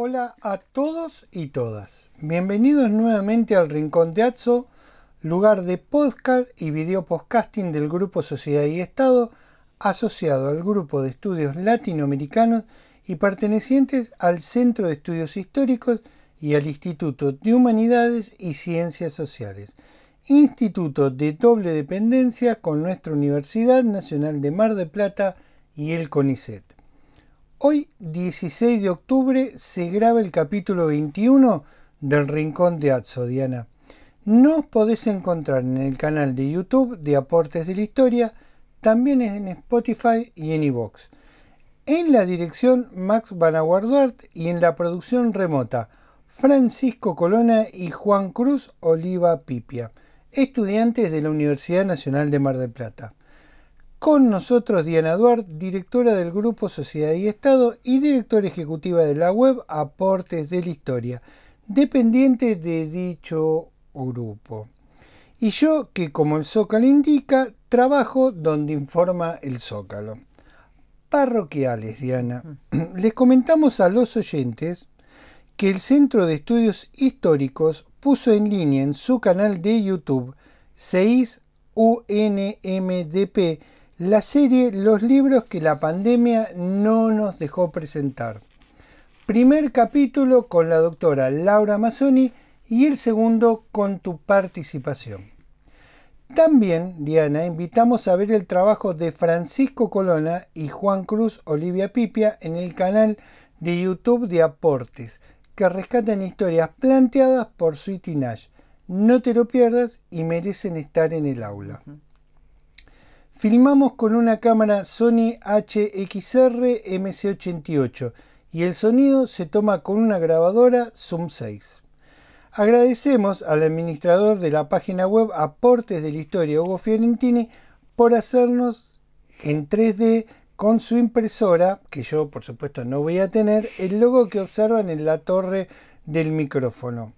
Hola a todos y todas. Bienvenidos nuevamente al Rincón de Atso, lugar de podcast y video podcasting del Grupo Sociedad y Estado, asociado al Grupo de Estudios Latinoamericanos y pertenecientes al Centro de Estudios Históricos y al Instituto de Humanidades y Ciencias Sociales, instituto de doble dependencia con nuestra Universidad Nacional de Mar del Plata y el CONICET. Hoy, 16 de octubre, se graba el capítulo 21 del Rincón de Atso, Diana. Nos podés encontrar en el canal de YouTube de Aportes de la Historia, también en Spotify y en iVoox. En la dirección Max Banaguarduart y en la producción remota Francisco Colonna y Juan Cruz Oliva Pipia, estudiantes de la Universidad Nacional de Mar del Plata. Con nosotros Diana Duart, directora del Grupo Sociedad y Estado y directora ejecutiva de la web Aportes de la Historia, dependiente de dicho grupo. Y yo, que como el Zócalo indica, trabajo donde informa el Zócalo. Parroquiales, Diana. Les comentamos a los oyentes que el Centro de Estudios Históricos puso en línea en su canal de YouTube 6UNMDP la serie Los libros que la pandemia no nos dejó presentar. Primer capítulo con la doctora Laura Mazzoni y el segundo con tu participación. También, Diana, invitamos a ver el trabajo de Francisco Colonna y Juan Cruz Olivia Pipia en el canal de YouTube de Aportes, que rescatan historias planteadas por Sweetie Nash. No te lo pierdas y merecen estar en el aula. Filmamos con una cámara Sony HXR MC88 y el sonido se toma con una grabadora Zoom 6. Agradecemos al administrador de la página web Aportes de la Historia, Hugo Fiorentini, por hacernos en 3D con su impresora, que yo por supuesto no voy a tener, el logo que observan en la torre del micrófono.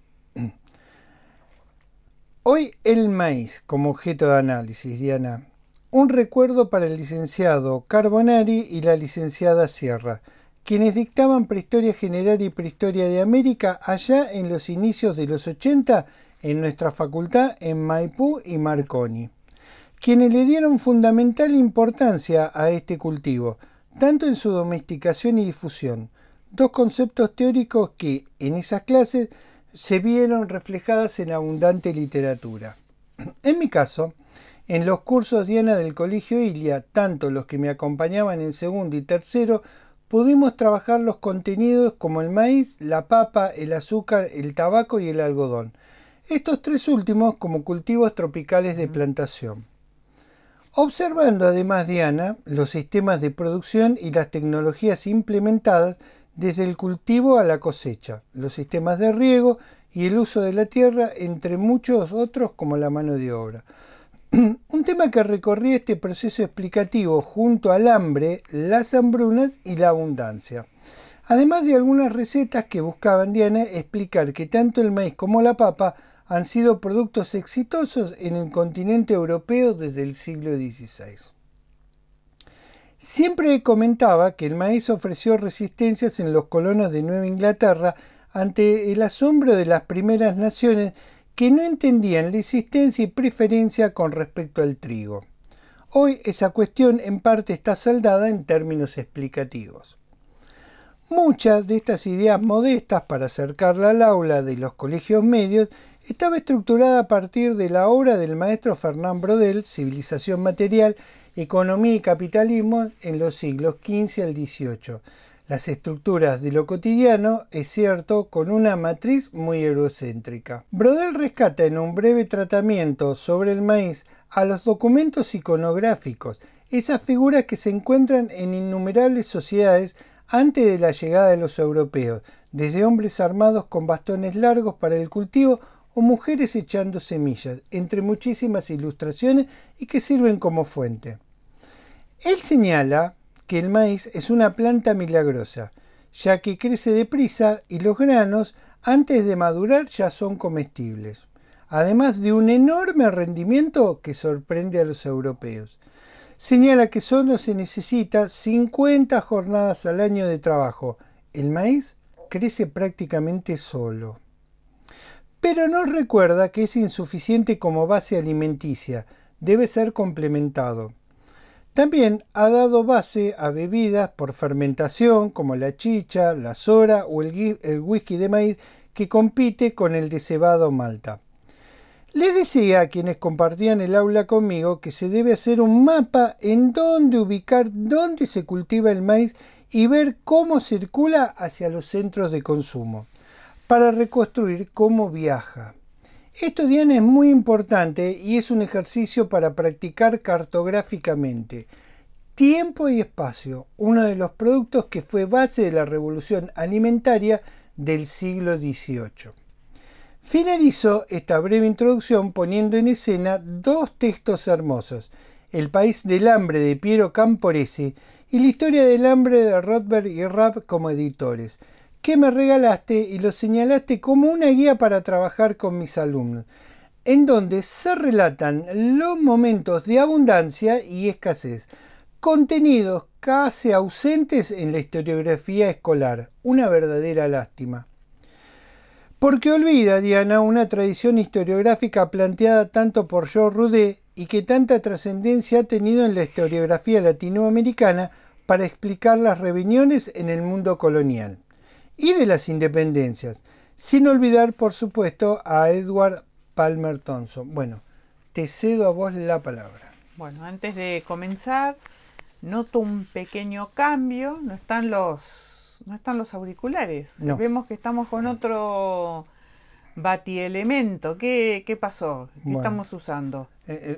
Hoy el maíz como objeto de análisis, Diana. Un recuerdo para el licenciado Carbonari y la licenciada Sierra, quienes dictaban Prehistoria General y Prehistoria de América allá en los inicios de los 80 en nuestra facultad en Maipú y Marconi, quienes le dieron fundamental importancia a este cultivo, tanto en su domesticación y difusión, dos conceptos teóricos que en esas clases se vieron reflejadas en abundante literatura. En mi caso, en los cursos Diana del Colegio Ilia, tanto los que me acompañaban en segundo y tercero, pudimos trabajar los contenidos como el maíz, la papa, el azúcar, el tabaco y el algodón. Estos tres últimos como cultivos tropicales de plantación. Observando además, Diana, los sistemas de producción y las tecnologías implementadas desde el cultivo a la cosecha, los sistemas de riego y el uso de la tierra, entre muchos otros como la mano de obra. Un tema que recorría este proceso explicativo junto al hambre, las hambrunas y la abundancia. Además de algunas recetas que buscaban, Diana, explicar que tanto el maíz como la papa han sido productos exitosos en el continente europeo desde el siglo XVI. Siempre comentaba que el maíz ofreció resistencias en los colonos de Nueva Inglaterra ante el asombro de las primeras naciones que no entendían la existencia y preferencia con respecto al trigo. Hoy esa cuestión en parte está saldada en términos explicativos. Muchas de estas ideas modestas para acercarla al aula de los colegios medios estaba estructurada a partir de la obra del maestro Fernán Braudel, Civilización Material, Economía y Capitalismo en los siglos XV al XVIII. Las estructuras de lo cotidiano, es cierto, con una matriz muy eurocéntrica. Braudel rescata en un breve tratamiento sobre el maíz a los documentos iconográficos, esas figuras que se encuentran en innumerables sociedades antes de la llegada de los europeos, desde hombres armados con bastones largos para el cultivo o mujeres echando semillas, entre muchísimas ilustraciones y que sirven como fuente. Él señala que el maíz es una planta milagrosa, ya que crece deprisa y los granos, antes de madurar, ya son comestibles, además de un enorme rendimiento que sorprende a los europeos. Señala que solo se necesita 50 jornadas al año de trabajo. El maíz crece prácticamente solo. Pero nos recuerda que es insuficiente como base alimenticia, debe ser complementado. También ha dado base a bebidas por fermentación como la chicha, la sora o el whisky de maíz que compite con el de cebada o malta. Les decía a quienes compartían el aula conmigo que se debe hacer un mapa en donde ubicar dónde se cultiva el maíz y ver cómo circula hacia los centros de consumo, para reconstruir cómo viaja. Esto, Diana, es muy importante y es un ejercicio para practicar cartográficamente. Tiempo y espacio, uno de los productos que fue base de la revolución alimentaria del siglo XVIII. Finalizo esta breve introducción poniendo en escena dos textos hermosos: El país del hambre de Piero Camporesi y La historia del hambre de Rothberg y Rapp como editores, que me regalaste y lo señalaste como una guía para trabajar con mis alumnos, en donde se relatan los momentos de abundancia y escasez, contenidos casi ausentes en la historiografía escolar. Una verdadera lástima. Porque olvida, Diana, una tradición historiográfica planteada tanto por Georges Roudet y que tanta trascendencia ha tenido en la historiografía latinoamericana para explicar las rebeliones en el mundo colonial y de las independencias, sin olvidar, por supuesto, a Edward Palmer Thompson. Bueno, te cedo a vos la palabra. Bueno, antes de comenzar, noto un pequeño cambio. No están los auriculares. No. Vemos que estamos con otro batielemento. ¿Qué pasó? ¿Qué Bueno, estamos usando?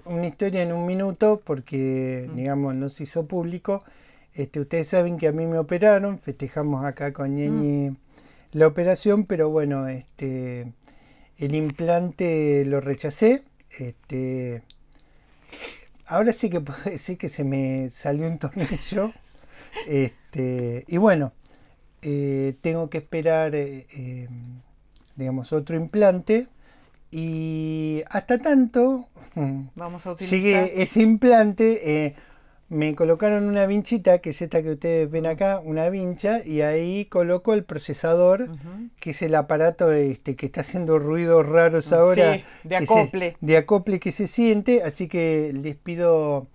Una historia en un minuto porque, digamos, no se hizo público. Ustedes saben que a mí me operaron, festejamos acá con Ñeñi la operación, pero bueno, el implante lo rechacé. Ahora sí que puedo decir que se me salió un tornillo. Y bueno, tengo que esperar, digamos, otro implante. Y hasta tanto, Vamos a utilizar. llegue ese implante, me colocaron una vinchita, que es esta que ustedes ven acá, una vincha, y ahí coloco el procesador, que es el aparato que está haciendo ruidos raros ahora. Sí, de acople. De acople que se siente, así que les pido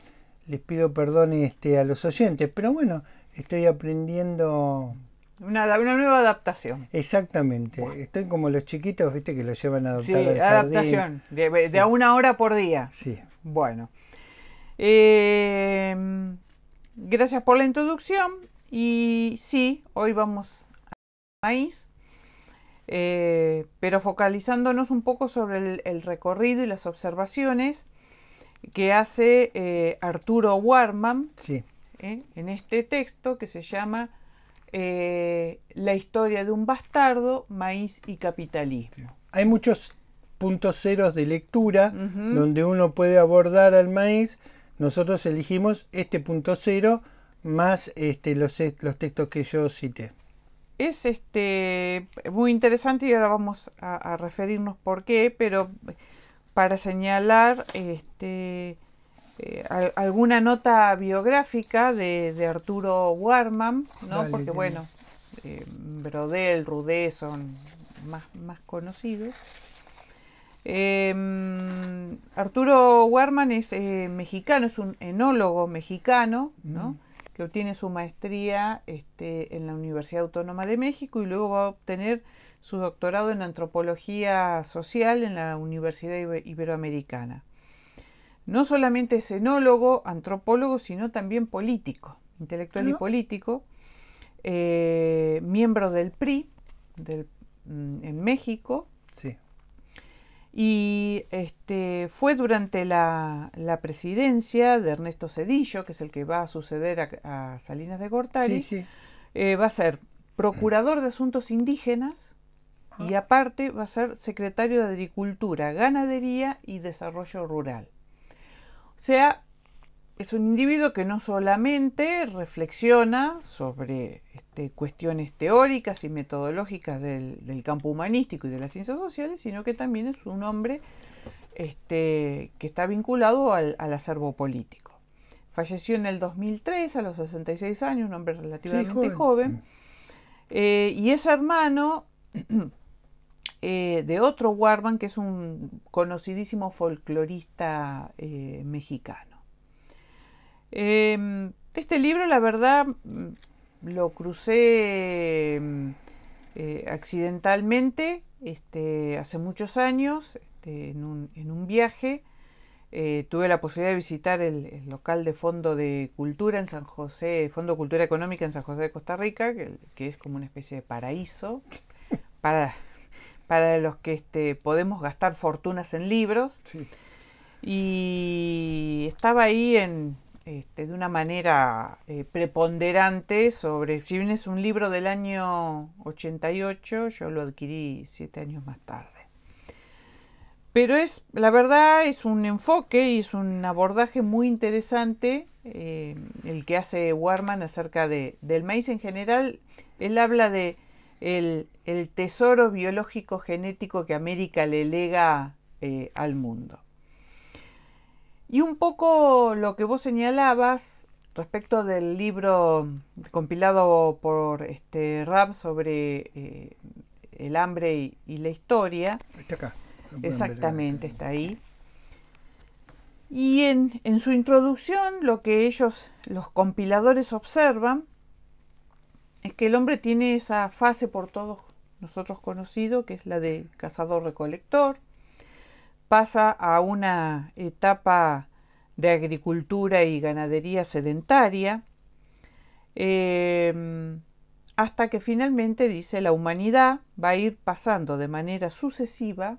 perdón a los oyentes, pero bueno, estoy aprendiendo. Una nueva adaptación. Exactamente. Bueno. Estoy como los chiquitos, viste, que los llevan a adoptar al jardín. Adaptación. De a una hora por día. Sí. Bueno. Gracias por la introducción. Y sí, hoy vamos a maíz. Pero focalizándonos un poco sobre el recorrido y las observaciones que hace Arturo Warman, sí, en este texto que se llama La historia de un bastardo, maíz y capitalismo. Hay muchos puntos ceros de lectura donde uno puede abordar al maíz. Nosotros elegimos este punto cero más los textos que yo cité. Es muy interesante y ahora vamos a referirnos por qué, pero para señalar alguna nota biográfica de Arturo Warman, ¿no? Dale, porque bueno, Brodel, Roudet son más conocidos. Arturo Warman es mexicano, es un enólogo mexicano, ¿no? Que obtiene su maestría en la Universidad Autónoma de México y luego va a obtener su doctorado en antropología social en la Universidad Iberoamericana. No solamente es enólogo, antropólogo, sino también político, intelectual y político, miembro del PRI en México. Sí. Y fue durante la presidencia de Ernesto Zedillo, que es el que va a suceder a Salinas de Gortari. Sí, va a ser procurador de asuntos indígenas y aparte va a ser secretario de Agricultura, Ganadería y Desarrollo Rural. O sea, es un individuo que no solamente reflexiona sobre cuestiones teóricas y metodológicas del campo humanístico y de las ciencias sociales, sino que también es un hombre que está vinculado al acervo político. Falleció en el 2003 a los 66 años, un hombre relativamente joven. Y es hermano de otro Warman, que es un conocidísimo folclorista mexicano. Este libro, la verdad, lo crucé accidentalmente hace muchos años en un viaje. Tuve la posibilidad de visitar el local de Fondo de Cultura en San José, Fondo de Cultura Económica en San José de Costa Rica, que es como una especie de paraíso para los que podemos gastar fortunas en libros. Sí. Y estaba ahí de una manera preponderante sobre, si bien es un libro del año 88, yo lo adquirí 7 años más tarde. Pero la verdad es un enfoque y es un abordaje muy interesante el que hace Warman acerca del maíz en general. Él habla de el tesoro biológico genético que América le lega al mundo. Y un poco lo que vos señalabas respecto del libro compilado por Raab sobre el hambre y la historia. Está acá. Exactamente, está ahí. Y en su introducción lo que ellos, los compiladores, observan es que el hombre tiene esa fase por todos nosotros conocido, que es la de cazador-recolector, pasa a una etapa de agricultura y ganadería sedentaria, hasta que finalmente, dice, la humanidad va a ir pasando de manera sucesiva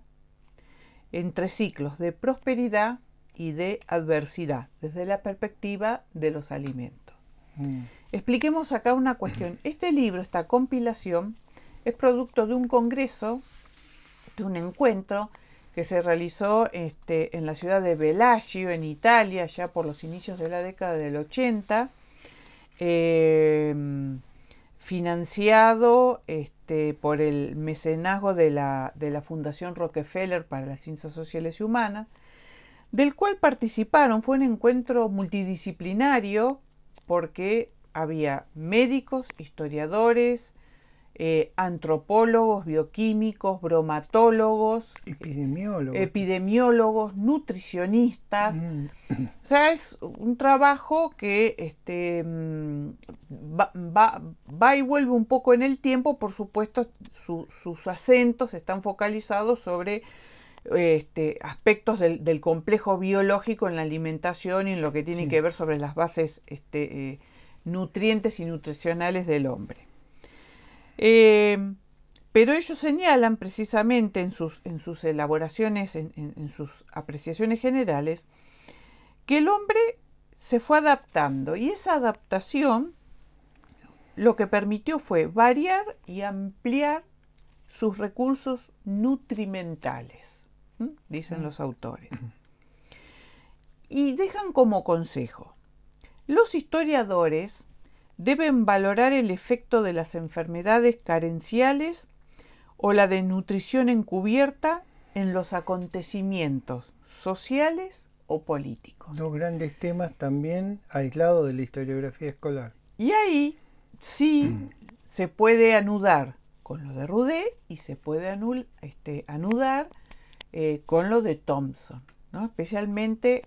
entre ciclos de prosperidad y de adversidad, desde la perspectiva de los alimentos. Expliquemos acá una cuestión. Este libro, esta compilación, es producto de un congreso, de un encuentro que se realizó en la ciudad de Bellagio, en Italia, ya por los inicios de la década del 80, financiado por el mecenazgo de la Fundación Rockefeller para las Ciencias Sociales y Humanas, del cual participaron. Fue un encuentro multidisciplinario porque había médicos, historiadores, antropólogos, bioquímicos, bromatólogos, epidemiólogos, nutricionistas. O sea, es un trabajo que va y vuelve un poco en el tiempo. Por supuesto, sus acentos están focalizados sobre aspectos del complejo biológico en la alimentación y en lo que tiene que ver sobre las bases nutrientes y nutricionales del hombre. Pero ellos señalan precisamente en sus elaboraciones, en sus apreciaciones generales, que el hombre se fue adaptando, y esa adaptación lo que permitió fue variar y ampliar sus recursos nutrimentales, dicen los autores. Y dejan como consejo: los historiadores deben valorar el efecto de las enfermedades carenciales o la desnutrición encubierta en los acontecimientos sociales o políticos. Dos grandes temas también aislados de la historiografía escolar. Y ahí sí se puede anudar con lo de Roudet y se puede anudar con lo de Thompson, ¿no? Especialmente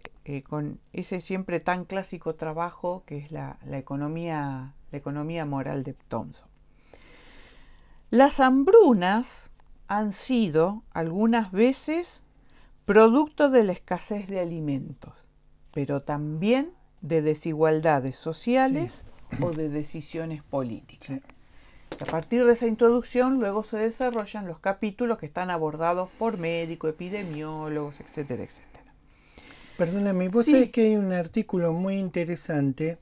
con ese siempre tan clásico trabajo que es la economía moral de Thompson. Las hambrunas han sido algunas veces producto de la escasez de alimentos, pero también de desigualdades sociales o de decisiones políticas. A partir de esa introducción, luego se desarrollan los capítulos que están abordados por médicos, epidemiólogos, etcétera, etcétera. Perdóname, vos sabés que hay un artículo muy interesante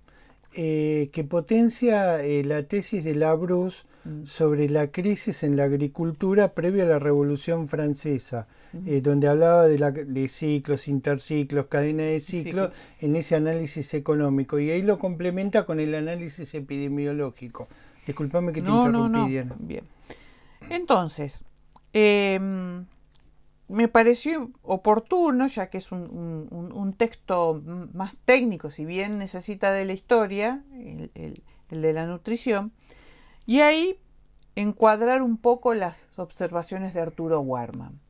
que potencia la tesis de Labrousse sobre la crisis en la agricultura previa a la Revolución Francesa, donde hablaba de ciclos, interciclos, cadena de ciclos, en ese análisis económico, y ahí lo complementa con el análisis epidemiológico. Disculpame que te interrumpí, Diana. Bien. Entonces, me pareció oportuno, ya que es un texto más técnico, si bien necesita de la historia, el de la nutrición, y ahí encuadrar un poco las observaciones de Arturo Warman.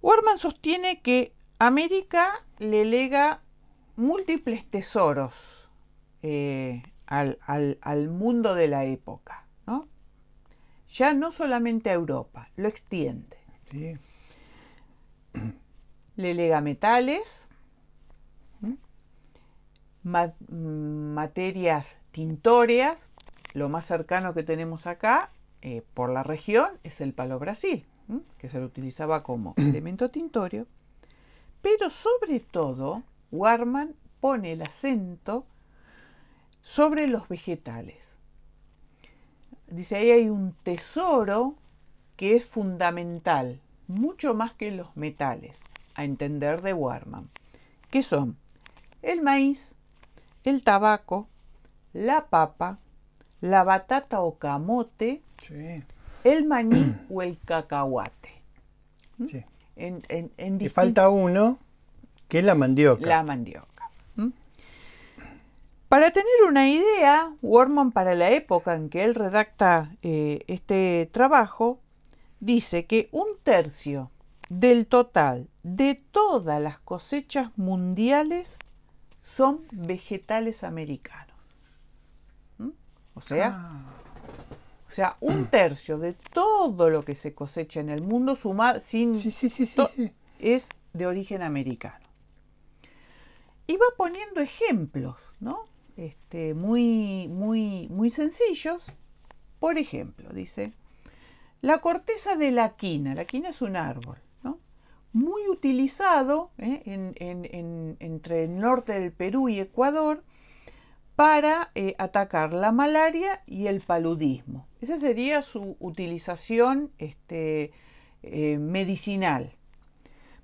Warman sostiene que América le lega múltiples tesoros al mundo de la época, ¿no? Ya no solamente a Europa, lo extiende. Sí. Le lega metales, materias tintóreas. Lo más cercano que tenemos acá por la región es el palo Brasil, que se lo utilizaba como elemento tintorio. Pero sobre todo, Warman pone el acento sobre los vegetales. Dice, ahí hay un tesoro que es fundamental, mucho más que los metales, a entender de Warman, que son el maíz, el tabaco, la papa, la batata o camote, Sí. el maní o el cacahuate. Sí. En Y falta uno, que es la mandioca. La mandioca. Para tener una idea, Warman, para la época en que él redacta este trabajo, dice que 1/3 del total de todas las cosechas mundiales son vegetales americanos. O sea, 1/3 de todo lo que se cosecha en el mundo sumado Sí. es de origen americano. Y va poniendo ejemplos, ¿no? Muy sencillos. Por ejemplo, dice, la corteza de la quina. La quina es un árbol, ¿no? Muy utilizado entre el norte del Perú y Ecuador para atacar la malaria y el paludismo. Esa sería su utilización medicinal.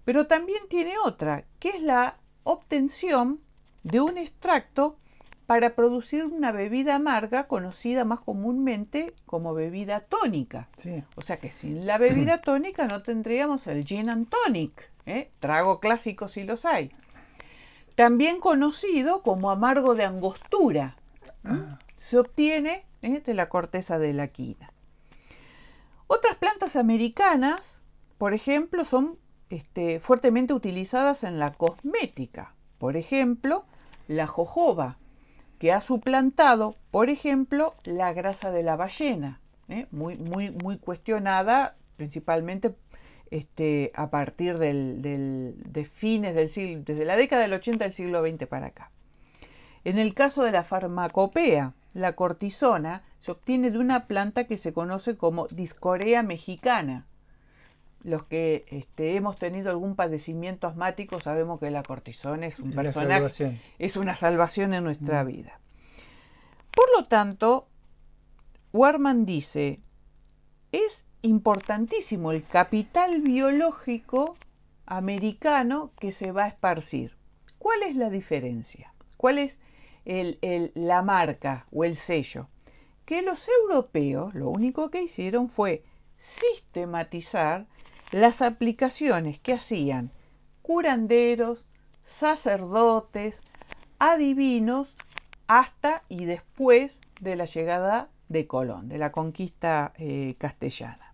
Pero también tiene otra, que es la obtención de un extracto para producir una bebida amarga conocida más comúnmente como bebida tónica. Sí. O sea que sin la bebida tónica no tendríamos el gin and tonic, trago clásico si los hay. También conocido como amargo de angostura. Se obtiene de la corteza de la quina. Otras plantas americanas, por ejemplo, son fuertemente utilizadas en la cosmética. Por ejemplo, la jojoba, que ha suplantado, por ejemplo, la grasa de la ballena, muy cuestionada, principalmente a partir de fines del siglo, desde la década del 80 del siglo XX para acá. En el caso de la farmacopea, la cortisona se obtiene de una planta que se conoce como Discorea mexicana. Los que hemos tenido algún padecimiento asmático sabemos que la cortisona es un personaje, es una salvación en nuestra vida. Por lo tanto, Warman dice, es importantísimo el capital biológico americano que se va a esparcir. ¿Cuál es la diferencia? ¿Cuál es la marca o el sello? Que los europeos lo único que hicieron fue sistematizar las aplicaciones que hacían curanderos, sacerdotes, adivinos, hasta y después de la llegada de Colón, de la conquista castellana.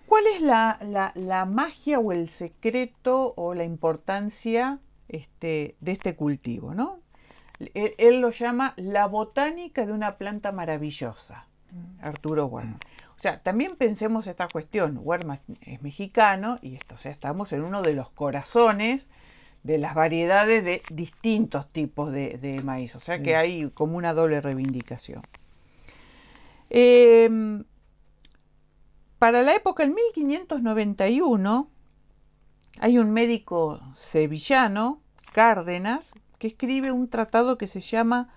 ¿Cuál es la magia o el secreto o la importancia de este cultivo, ¿no? Él lo llama la botánica de una planta maravillosa, Arturo Warman. O sea, también pensemos esta cuestión. Warman es mexicano y estamos en uno de los corazones de las variedades de distintos tipos de maíz. O sea que hay como una doble reivindicación. Para la época, en 1591, hay un médico sevillano, Cárdenas, que escribe un tratado que se llama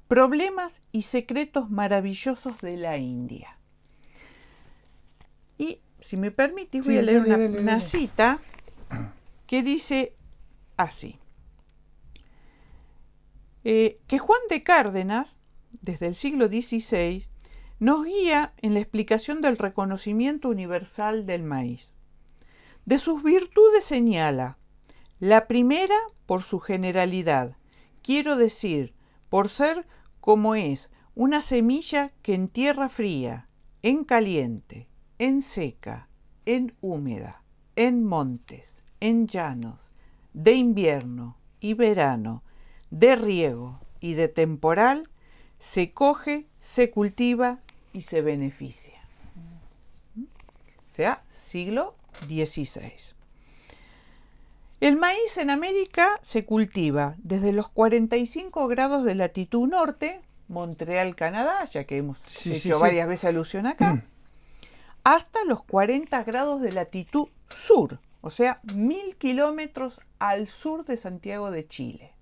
Problemas y secretos maravillosos de la India. Y, si me permitís, voy a leer una cita que dice así. Que Juan de Cárdenas, desde el siglo XVI, nos guía en la explicación del reconocimiento universal del maíz. De sus virtudes señala, la primera por su generalidad, quiero decir, por ser como es una semilla que en tierra fría, en caliente, en seca, en húmeda, en montes, en llanos, de invierno y verano, de riego y de temporal, se coge, se cultiva y se beneficia. O sea, siglo XVI. El maíz en América se cultiva desde los 45 grados de latitud norte, Montreal, Canadá, ya que hemos hecho varias veces alusión acá, hasta los 40 grados de latitud sur, o sea, 1000 kilómetros al sur de Santiago de Chile.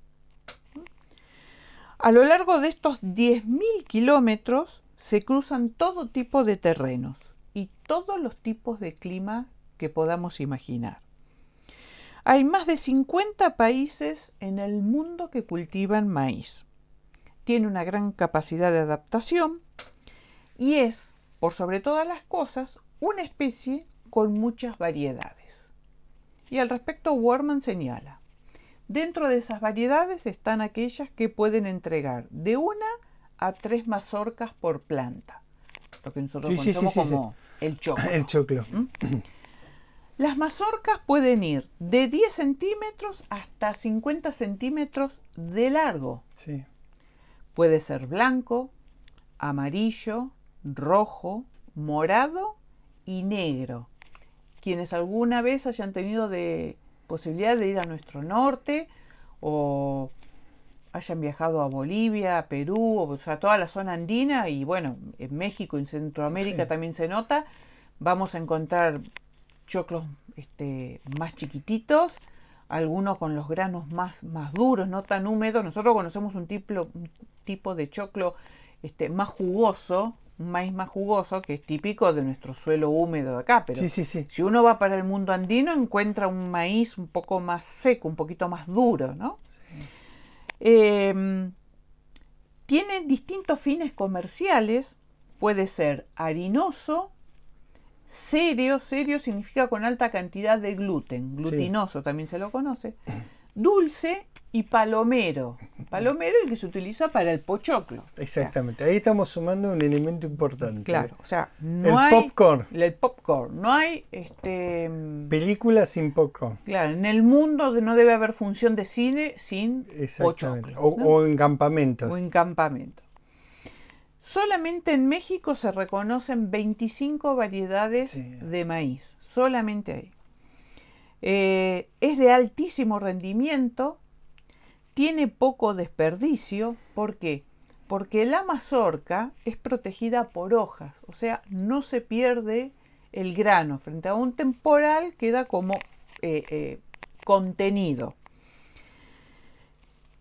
A lo largo de estos 10.000 kilómetros se cruzan todo tipo de terrenos y todos los tipos de clima que podamos imaginar. Hay más de 50 países en el mundo que cultivan maíz. Tiene una gran capacidad de adaptación y es, por sobre todas las cosas, una especie con muchas variedades. Y al respecto, Wortmann señala: dentro de esas variedades están aquellas que pueden entregar de 1 a 3 mazorcas por planta, lo que nosotros conocemos como el choclo. El choclo. Las mazorcas pueden ir de 10 centímetros hasta 50 centímetros de largo. Sí. Puede ser blanco, amarillo, rojo, morado y negro. Quienes alguna vez hayan tenido posibilidad de ir a nuestro norte o hayan viajado a Bolivia, a Perú, o sea, toda la zona andina, y bueno, en México y en Centroamérica también se nota, vamos a encontrar choclos más chiquititos, algunos con los granos más duros, no tan húmedos. Nosotros conocemos un tipo de choclo más jugoso, un maíz más jugoso, que es típico de nuestro suelo húmedo de acá, pero si uno va para el mundo andino encuentra un maíz un poco más seco, un poquito más duro, ¿no? Tiene distintos fines comerciales. Puede ser harinoso, serio significa con alta cantidad de gluten, glutinoso también se lo conoce, dulce y palomero. Palomero es el que se utiliza para el pochoclo. Exactamente, ahí estamos sumando un elemento importante. Claro, o sea, popcorn. El popcorn. No hay película sin popcorn. Claro, en el mundo no debe haber función de cine sin pochoclo. O en campamentos. O en campamento. Solamente en México se reconocen 25 variedades de maíz. Solamente ahí. Es de altísimo rendimiento. Tiene poco desperdicio. ¿Por qué? Porque la mazorca es protegida por hojas. O sea, no se pierde el grano. Frente a un temporal queda como contenido.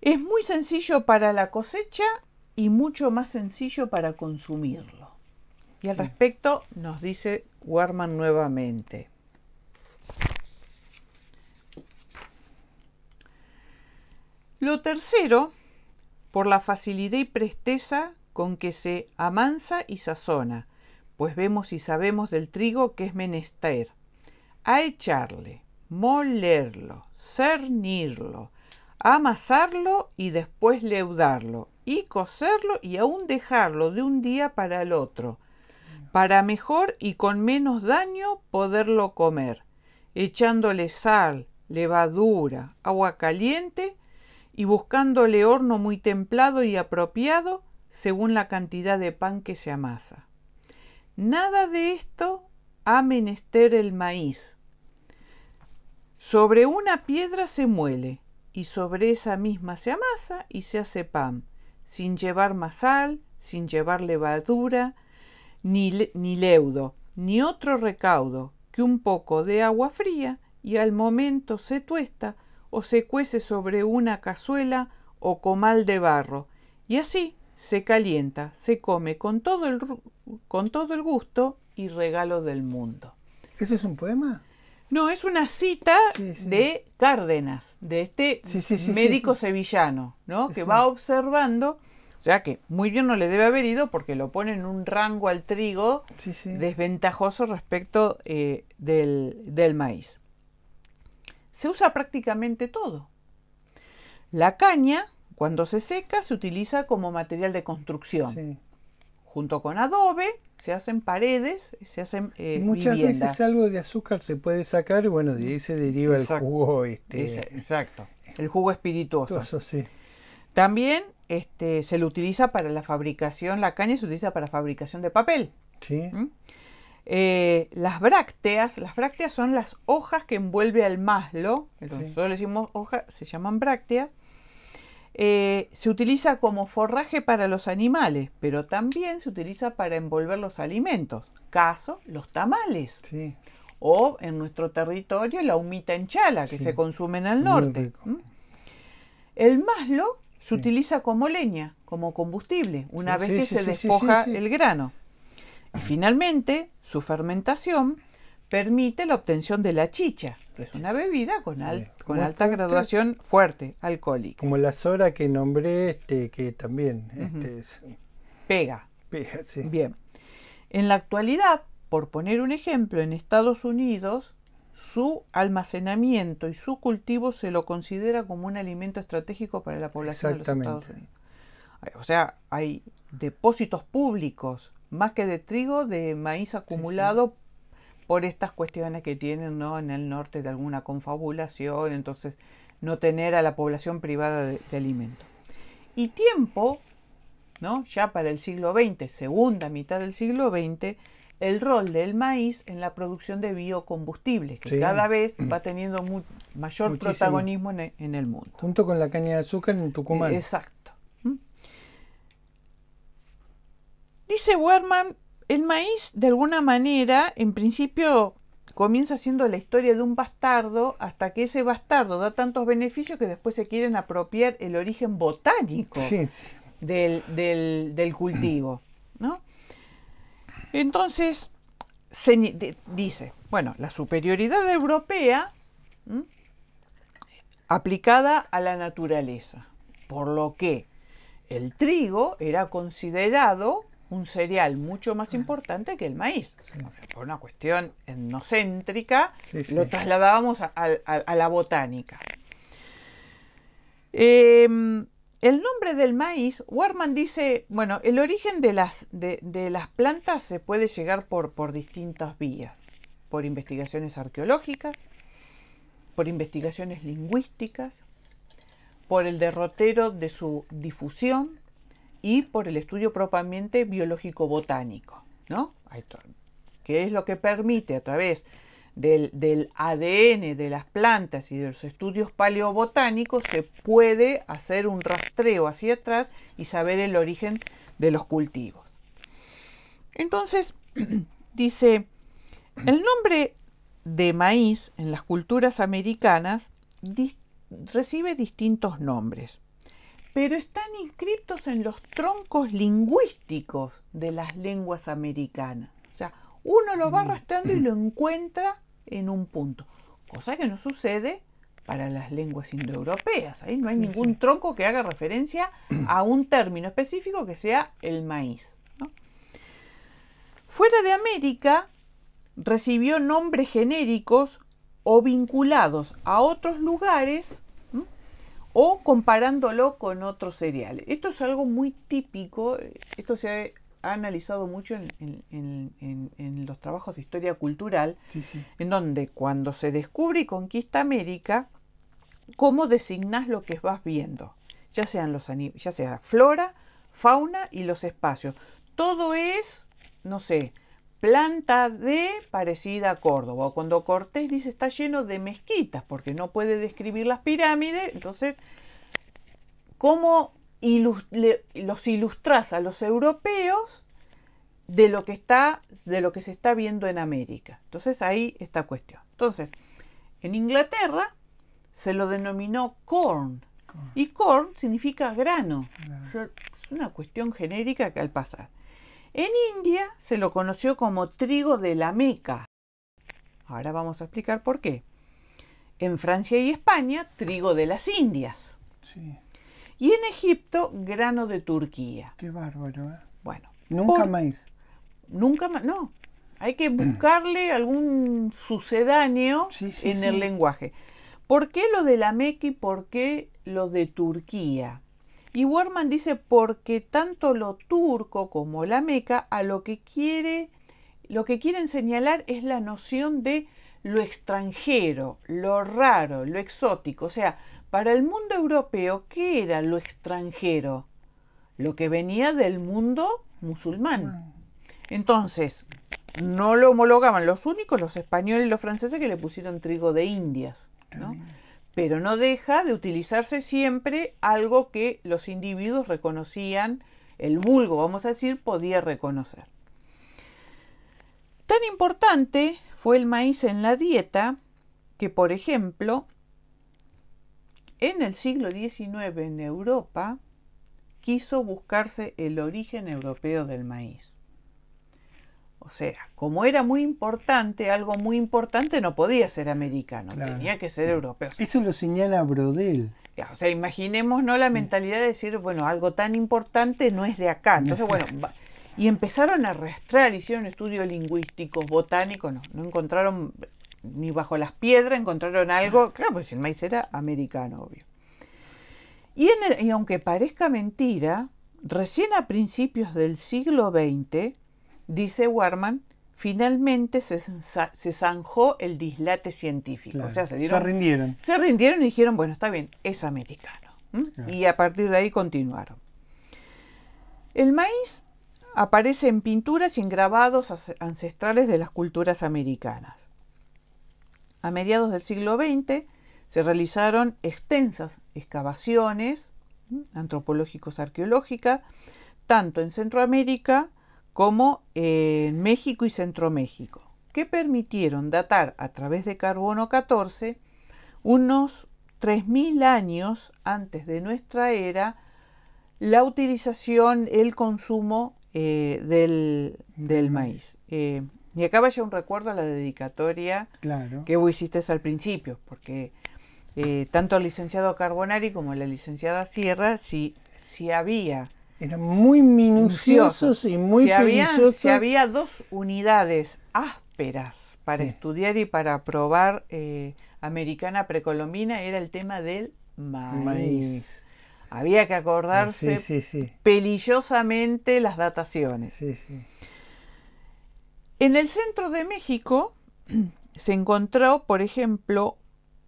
Es muy sencillo para la cosecha y mucho más sencillo para consumirlo. Y al respecto nos dice Wortmann nuevamente: lo tercero, por la facilidad y presteza con que se amansa y sazona, pues vemos y sabemos del trigo que es menester a echarle, molerlo, cernirlo, amasarlo y después leudarlo, y cocerlo y aún dejarlo de un día para el otro, para mejor y con menos daño poderlo comer, echándole sal, levadura, agua caliente y buscándole horno muy templado y apropiado según la cantidad de pan que se amasa. Nada de esto ha menester el maíz. Sobre una piedra se muele, y sobre esa misma se amasa y se hace pan, sin llevar más sal, sin llevar levadura, ni leudo, ni otro recaudo que un poco de agua fría, y al momento se tuesta o se cuece sobre una cazuela o comal de barro, y así se calienta, se come con todo el gusto y regalo del mundo. ¿Ese es un poema? No, es una cita de Cárdenas, de este médico sevillano, ¿no? Que va observando, o sea que muy bien no le debe haber ido porque lo pone en un rango al trigo desventajoso respecto del maíz. Se usa prácticamente todo. La caña, cuando se seca se utiliza como material de construcción. Sí. Junto con adobe se hacen paredes, se hacen Muchas viviendas. veces algo de azúcar se puede sacar y bueno, de ahí se deriva el jugo. Exacto, el jugo espirituoso. Sí. También se lo utiliza para la fabricación, la caña se utiliza para fabricación de papel. Sí. Las brácteas son las hojas que envuelve al maslo. Nosotros le decimos hojas, se llaman brácteas. Se utiliza como forraje para los animales, pero también se utiliza para envolver los alimentos. Caso, los tamales. Sí. O en nuestro territorio la humita en chala, que se consume en el norte. El maslo se utiliza como leña, como combustible, una vez que se despoja el grano. Y finalmente, su fermentación permite la obtención de la chicha, que es una bebida con alta graduación fuerte, alcohólica. Como la soda que nombré, que también pega. Sí. Bien. En la actualidad, por poner un ejemplo, en Estados Unidos, su almacenamiento y su cultivo se lo considera como un alimento estratégico para la población de los Estados Unidos. O sea, hay depósitos públicos, más que de trigo, de maíz acumulado por estas cuestiones que tienen, ¿no?, en el norte de alguna confabulación, entonces no tener a la población privada de alimentos. Y tiempo, ¿no?, ya para el siglo XX, segunda mitad del siglo XX, el rol del maíz en la producción de biocombustibles, que cada vez va teniendo mayor protagonismo en el mundo. Junto con la caña de azúcar en Tucumán. Exacto. Dice Werman, el maíz de alguna manera, en principio, comienza siendo la historia de un bastardo hasta que ese bastardo da tantos beneficios que después se quieren apropiar el origen botánico del cultivo, ¿no? Entonces, dice, bueno, la superioridad europea aplicada a la naturaleza, por lo que el trigo era considerado un cereal mucho más importante que el maíz. O sea, por una cuestión etnocéntrica, lo trasladábamos a la botánica. El nombre del maíz, Werman dice, bueno, el origen de las plantas se puede llegar por distintas vías, por investigaciones arqueológicas, por investigaciones lingüísticas, por el derrotero de su difusión y por el estudio propiamente biológico-botánico, ¿no? Que es lo que permite a través del ADN de las plantas y de los estudios paleobotánicos se puede hacer un rastreo hacia atrás y saber el origen de los cultivos. Entonces, dice, el nombre de maíz en las culturas americanas recibe distintos nombres, pero están inscritos en los troncos lingüísticos de las lenguas americanas. O sea, uno lo va arrastrando y lo encuentra en un punto, cosa que no sucede para las lenguas indoeuropeas. Ahí no hay ningún tronco que haga referencia a un término específico que sea el maíz, ¿no? Fuera de América, recibió nombres genéricos o vinculados a otros lugares, ¿no?, o comparándolo con otros cereales. Esto es algo muy típico, esto se ha analizado mucho en los trabajos de historia cultural, en donde cuando se descubre y conquista América, ¿cómo designás lo que vas viendo? Ya sea flora, fauna y los espacios. Todo es, no sé, planta de parecida a Córdoba. O cuando Cortés dice está lleno de mezquitas, porque no puede describir las pirámides, entonces, ¿cómo los ilustrás a los europeos de lo que se está viendo en América? Entonces ahí está cuestión. Entonces, en Inglaterra se lo denominó corn. Y corn significa grano. Es una cuestión genérica que al pasar. En India se lo conoció como trigo de la Meca. Ahora vamos a explicar por qué. En Francia y España, trigo de las Indias. Sí. Y en Egipto, grano de Turquía. Qué bárbaro, ¿eh? Bueno. Nunca maíz. Nunca más, no. Hay que buscarle algún sucedáneo en el lenguaje. ¿Por qué lo de la Meca y por qué lo de Turquía? Y Werman dice porque tanto lo turco como la meca a lo que quieren señalar es la noción de lo extranjero, lo raro, lo exótico. O sea, para el mundo europeo, ¿qué era lo extranjero? Lo que venía del mundo musulmán. Entonces, no lo homologaban los únicos, los españoles y los franceses, que le pusieron trigo de Indias, ¿no? Pero no deja de utilizarse siempre algo que los individuos reconocían, el vulgo, vamos a decir, podía reconocer. Tan importante fue el maíz en la dieta que, por ejemplo, en el siglo XIX en Europa quiso buscarse el origen europeo del maíz. O sea, como era muy importante, algo muy importante no podía ser americano, claro, tenía que ser europeo. Eso lo señala Brodel. O sea, imaginémonos la mentalidad de decir, bueno, algo tan importante no es de acá. Entonces, bueno, y empezaron a rastrear, hicieron estudios lingüísticos, botánicos, no encontraron ni bajo las piedras, encontraron algo, claro, pues el maíz era americano, obvio. Y aunque parezca mentira, recién a principios del siglo XX, dice Werman, finalmente se zanjó el dislate científico. Claro, o sea, se rindieron. Se rindieron y dijeron, bueno, está bien, es americano. Claro. Y a partir de ahí continuaron. El maíz aparece en pinturas y en grabados ancestrales de las culturas americanas. A mediados del siglo XX se realizaron extensas excavaciones antropológicos arqueológicas, tanto en Centroamérica como en México y Centroméxico, que permitieron datar a través de carbono 14 unos 3.000 años antes de nuestra era la utilización, el consumo del maíz. Y acá vaya un recuerdo a la dedicatoria, claro, que vos hiciste al principio, porque tanto el licenciado Carbonari como la licenciada Sierra, si había... Eran muy minuciosos y muy perillosos. Si había dos unidades ásperas para estudiar y para probar americana precolombina, era el tema del maíz. Había que acordarse pelillosamente las dataciones. En el centro de México se encontró, por ejemplo,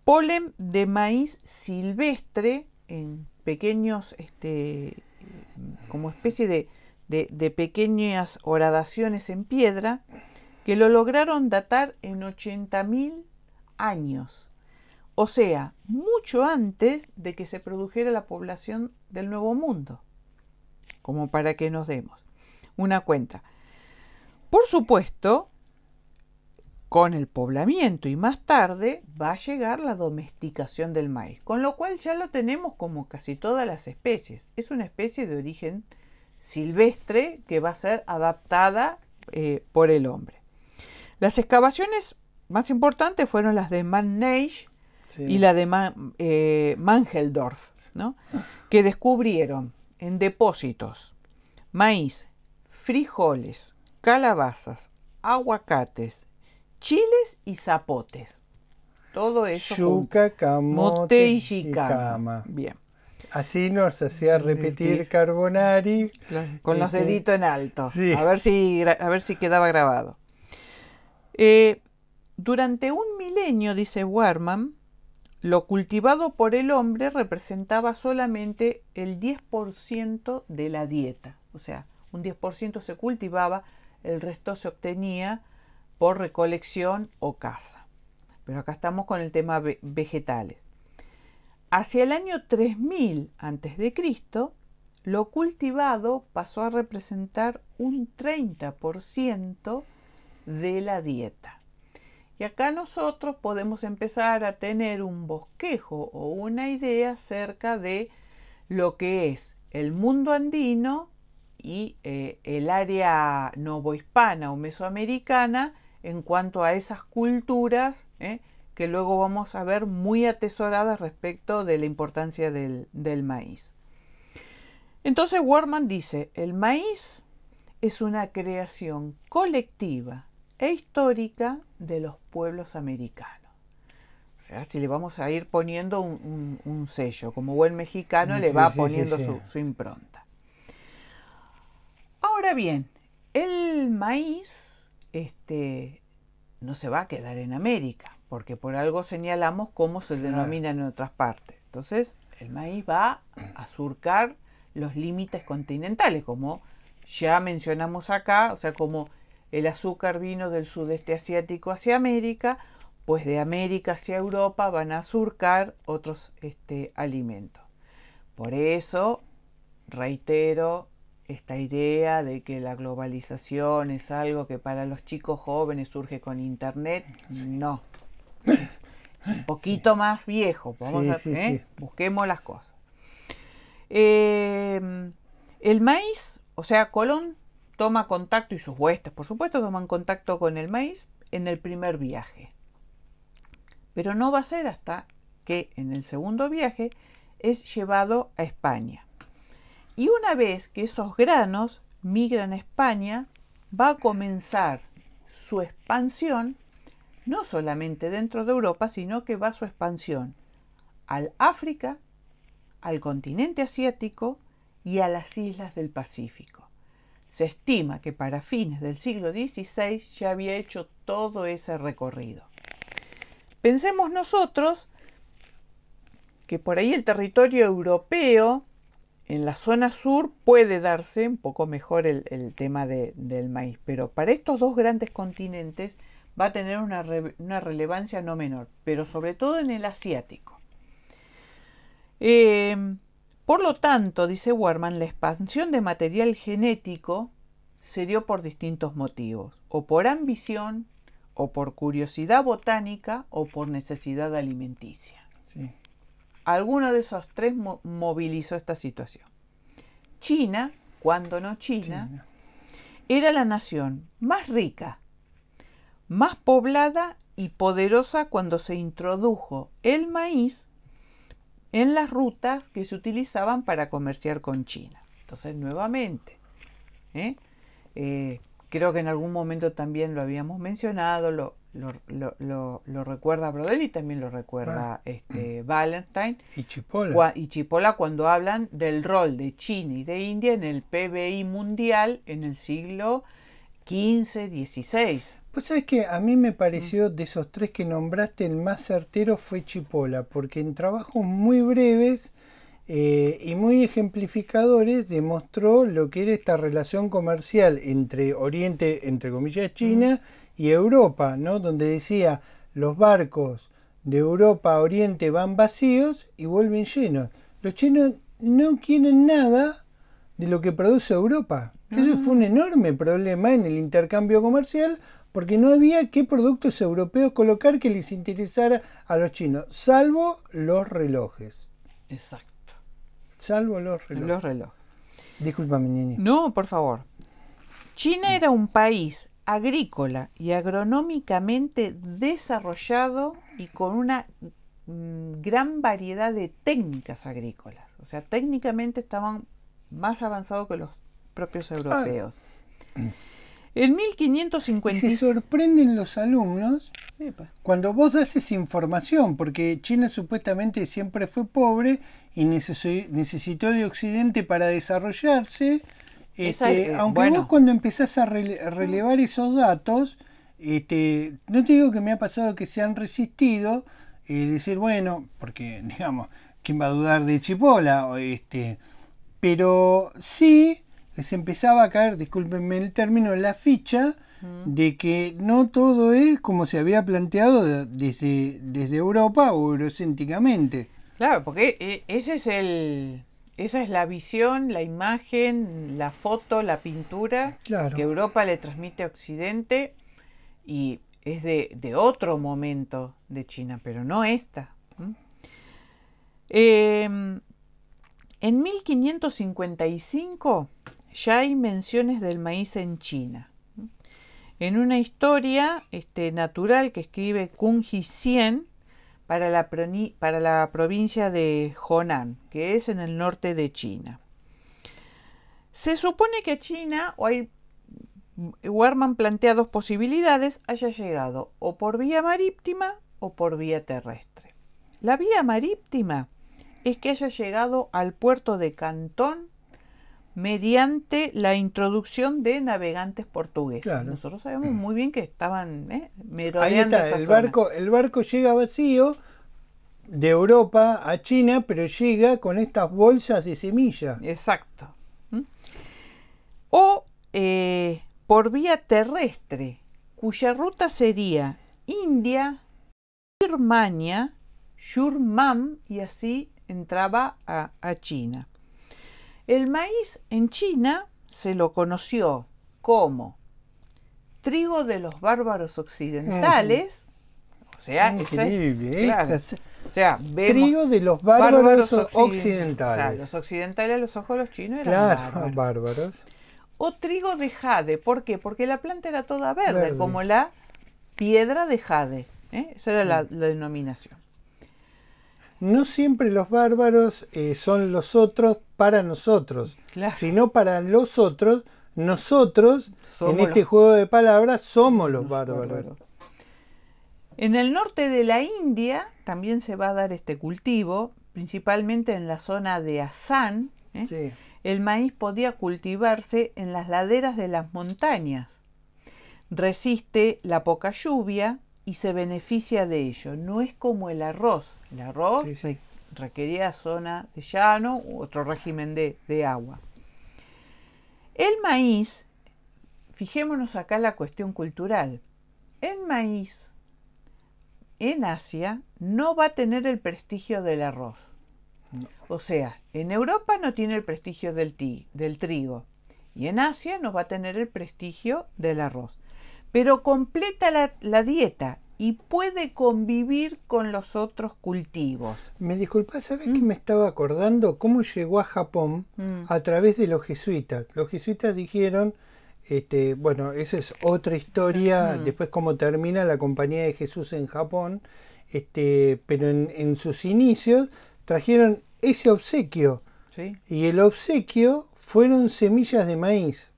polen de maíz silvestre en pequeños... como especie de pequeñas horadaciones en piedra, que lo lograron datar en 80.000 años. O sea, mucho antes de que se produjera la población del Nuevo Mundo. Como para que nos demos una cuenta. Por supuesto, con el poblamiento y más tarde va a llegar la domesticación del maíz, con lo cual ya lo tenemos como casi todas las especies. Es una especie de origen silvestre que va a ser adaptada por el hombre. Las excavaciones más importantes fueron las de Mannheim y la de Mangeldorf, ¿no? Que descubrieron en depósitos maíz, frijoles, calabazas, aguacates, chiles y zapotes. Todo eso yuca, camote y jicama. Bien. Así nos hacía repetir Carbonari. Con los deditos en alto. Sí. A ver si quedaba grabado. Durante un milenio, dice Werman, lo cultivado por el hombre representaba solamente el 10% de la dieta. O sea, un 10% se cultivaba, el resto se obtenía por recolección o caza. Pero acá estamos con el tema vegetales. Hacia el año 3000 a.C., lo cultivado pasó a representar un 30% de la dieta. Y acá nosotros podemos empezar a tener un bosquejo o una idea acerca de lo que es el mundo andino y el área novohispana o mesoamericana en cuanto a esas culturas que luego vamos a ver muy atesoradas respecto de la importancia del maíz. Entonces Werman dice, el maíz es una creación colectiva e histórica de los pueblos americanos. Así le vamos a ir poniendo un sello. Como buen mexicano le va poniendo su impronta. Ahora bien, el maíz no se va a quedar en América, porque por algo señalamos cómo se denomina en otras partes. Entonces, el maíz va a surcar los límites continentales, como ya mencionamos acá, o sea, como el azúcar vino del sudeste asiático hacia América, pues de América hacia Europa van a surcar otros alimentos. Por eso, reitero, esta idea de que la globalización es algo que para los chicos jóvenes surge con Internet, no. Es un poquito más viejo. Busquemos las cosas. El maíz, o sea, Colón toma contacto, y sus huestes, por supuesto, toman contacto con el maíz en el primer viaje. Pero no va a ser hasta que en el segundo viaje es llevado a España. Y una vez que esos granos migran a España, va a comenzar su expansión, no solamente dentro de Europa, sino que va su expansión al África, al continente asiático y a las islas del Pacífico. Se estima que para fines del siglo XVI ya había hecho todo ese recorrido. Pensemos nosotros que por ahí el territorio europeo, en la zona sur, puede darse un poco mejor el tema del maíz, pero para estos dos grandes continentes va a tener una relevancia no menor, pero sobre todo en el asiático. Por lo tanto, dice Werman, la expansión de material genético se dio por distintos motivos, o por ambición, o por curiosidad botánica, o por necesidad alimenticia. Sí. Alguno de esos tres movilizó esta situación. China, cuando no China, era la nación más rica, más poblada y poderosa cuando se introdujo el maíz en las rutas que se utilizaban para comerciar con China. Entonces, nuevamente, creo que en algún momento también lo habíamos mencionado, lo recuerda Brodel y también lo recuerda Wallenstein y Chipola cuando hablan del rol de China y de India en el PBI mundial en el siglo XV, XVI. Pues sabes que a mí me pareció de esos tres que nombraste el más certero fue Chipola, porque en trabajos muy breves y muy ejemplificadores demostró lo que era esta relación comercial entre Oriente, entre comillas China, y Europa, ¿no? Donde decía los barcos de Europa a Oriente van vacíos y vuelven llenos. Los chinos no quieren nada de lo que produce Europa. Eso fue un enorme problema en el intercambio comercial, porque no había qué productos europeos colocar que les interesara a los chinos, salvo los relojes. Exacto. Salvo los relojes. Discúlpame, Nini. No, por favor. China era un país agrícola y agronómicamente desarrollado y con una gran variedad de técnicas agrícolas. O sea, técnicamente estaban más avanzados que los propios europeos. En 1550 se sorprenden los alumnos cuando vos das esa información, porque China supuestamente siempre fue pobre y necesitó de Occidente para desarrollarse. Aunque vos cuando empezás a relevar esos datos, no te digo que me ha pasado que se han resistido, decir, bueno, porque digamos, ¿quién va a dudar de Chipola? Pero sí les empezaba a caer, discúlpenme el término, la ficha de que no todo es como se había planteado desde Europa o eurocéntricamente. Claro, porque esa es la visión, la imagen, la foto, la pintura que Europa le transmite a Occidente, y es de otro momento de China, pero no esta. En 1555 ya hay menciones del maíz en China. En una historia natural que escribe Kung Hsien para la provincia de Honan, que es en el norte de China. Se supone que China, Werman plantea dos posibilidades, haya llegado o por vía marítima o por vía terrestre. La vía marítima es que haya llegado al puerto de Cantón mediante la introducción de navegantes portugueses. Claro. Nosotros sabemos muy bien que estaban Ahí merodeando está, esa el zona. barco llega vacío de Europa a China, pero llega con estas bolsas de semilla. Exacto. O por vía terrestre, cuya ruta sería India, Birmania, Yurmam, y así entraba a China. El maíz en China se lo conoció como trigo de los bárbaros occidentales. O sea, increíble. Claro, o sea, vemos trigo de los bárbaros occidentales. O sea, los occidentales a los ojos de los chinos eran claro, bárbaros. O trigo de jade. ¿Por qué? Porque la planta era toda verde. Como la piedra de jade. Esa era la denominación. No siempre los bárbaros son los otros para nosotros, claro, sino para los otros, nosotros, en este juego de palabras, somos los bárbaros. En el norte de la India también se va a dar este cultivo, principalmente en la zona de Assam. Sí. El maíz podía cultivarse en las laderas de las montañas. Resiste la poca lluvia y se beneficia de ello. No es como el arroz. El arroz requería zona de llano u otro régimen de agua. El maíz, fijémonos acá la cuestión cultural. El maíz en Asia no va a tener el prestigio del arroz. No. O sea, en Europa no tiene el prestigio del trigo y en Asia no va a tener el prestigio del arroz. Pero completa la dieta y puede convivir con los otros cultivos. Me disculpas, ¿sabes que me estaba acordando cómo llegó a Japón a través de los jesuitas? Los jesuitas dijeron, bueno, esa es otra historia, después cómo termina la Compañía de Jesús en Japón, pero en sus inicios trajeron ese obsequio, ¿sí? Y el obsequio fueron semillas de maíz.